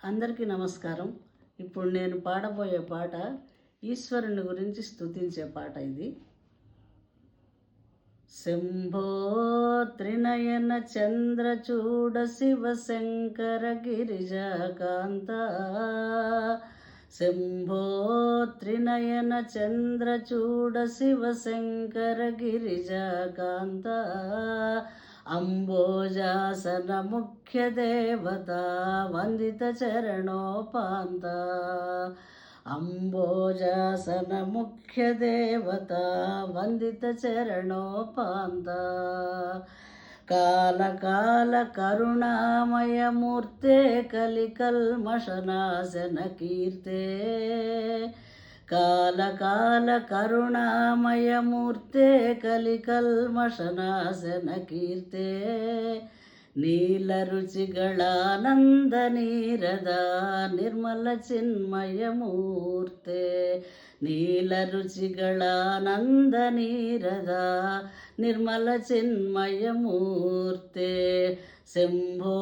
అందరికీ నమస్కారం. ఇప్పుడు నేను పాడబోయే పాట ఈశ్వరుని గురించి స్తుతించే పాట ఇది. శంభో త్రినయన చంద్రచూడ శివశంకర గిరిజాకాంత, శంభో త్రినయన చంద్రచూడ శివశంకర గిరిజాకాంత, అంబోజాసన ముఖ్య దేవత వందిత చరణోపాంత, అంబోజాసన ముఖ్య దేవత వందిత చరణోపాంత, కాల కాల కరుణామయ మూర్తే కలికల్మషనాశన కీర్తే, కాల కాల కరుణామయ మూర్తే కలికల్మషనాశన కీర్తే, ನೀಲ ರುಚಿಗಳಾನಂದ ನೀರದ ನಿರ್ಮಲ ಚಿನ್ಮಯ ಮೂರ್ತೆ, ನೀಲ ರುಚಿಗಳಾನಂದ ನೀರದ ನಿರ್ಮಲ ಚಿನ್ಮಯ ಮೂರ್ತೆ, ಶಂಭೋ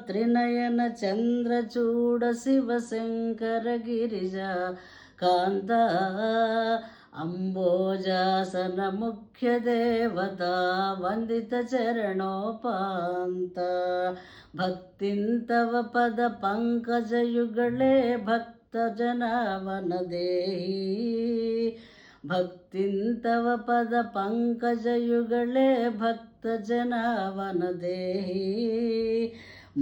ತ್ರಿನಯನ ಚಂದ್ರಚೂಡ ಶಿವಶಂಕರ ಗಿರಿಜಾ ಕಾಂತ, ಅಂಬೋಜಾಸನ ಮುಖ್ಯ ದೇವತಾ ವಂದಿತ ಚರಣೋಪಾಂತ, ಭಕ್ತಿಂತವ ಪದ ಪಂಕಜಯುಗಳೇ ಭಕ್ತ ಜನಾವನ ದೇಹಿ, ಭಕ್ತಿಂತವ ಪದ ಪಂಕಜಯುಗಳೇ ಭಕ್ತ ಜನಾವನ ದೇಹಿ,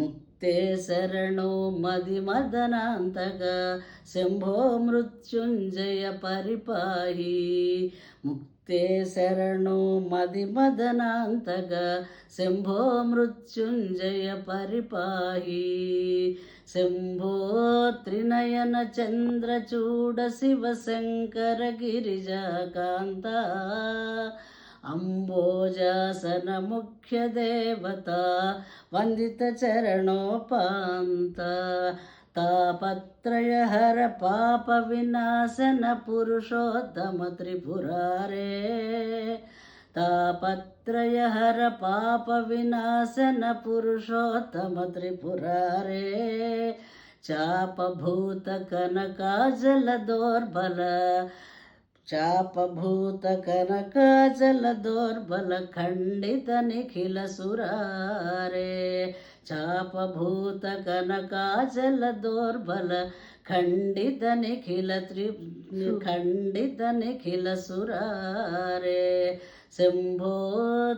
ಮುಕ್ತೆ ಶರಣೋ ಮದಿ ಮದನಾಂತಕ ಶಂಭೋ ಮೃತ್ಯುಂಜಯ ಪರಿಪಾಹಿ, ಮುಕ್ತೆ ಶರಣೋ ಮದಿ ಮದನಾಂತಕ ಶಂಭೋ ಮೃತ್ಯುಂಜಯ ಪರಿಪಾಹಿ, ಶಂಭೋ ತ್ರಿನಯನ ಚಂದ್ರಚೂಡ ಶಿವಶಂಕರ ಗಿರಿಜಾಕಾಂತ, ಅಂಬೋಜಾಸನ ಮುಖ್ಯ ದೇವತಾ ವಂದಿತ ಚರಣೋಪಾಂತ, ತಾಪತ್ರಯ ಹರ ಪಾಪ ವಿನಾಶನ ಪುರುಷೋತ್ತಮ ತ್ರಿಪುರಾರೇ, ತಾಪತ್ರಯ ಹರ ಪಾಪ ವಿನಾಶನ ಪುರುಷೋತ್ತಮ ತ್ರಿಪುರಾರೇ, ಚಾಪಭೂತ ಕನಕಾಜಲ ದೋರ್ಬಲ, ಚಾಪಭೂತ ಕನಕಾಜಲ ದೋರ್ಬಲ ಖಂಡಿತ ನಿಖಿಲ ಸುರಾರೇ, ಚಾಪಭೂತ ಕನಕಾಜಲ ದೋರ್ಬಲ ಖಂಡಿತ ನಿಖಿಲ ಖಂಡಿತ ನಿಖಿಲ ಸುರಾರೇ, ಶಂಭೋ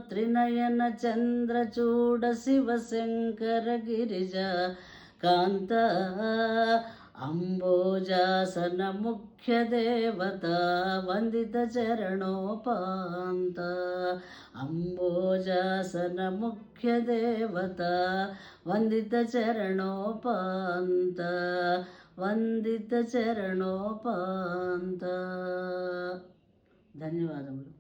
ತ್ರಿನಯನ ಚಂದ್ರಚೂಡ ಶಿವಶಂಕರ ಗಿರಿಜಾ ಕಾಂತ, ಅಂಬೋಜಾಸನ ಮುಖ್ಯ ದೇವತಾ ವಂದಿತ ಚರಣೋಪಾಂತ, ಅಂಬೋಜಾಸನ ಮುಖ್ಯ ದೇವತಾ ವಂದಿತ ಚರಣೋಪಾಂತ, ವಂದಿತ ಚರಣೋಪಾಂತ. ಧನ್ಯವಾದಗಳು.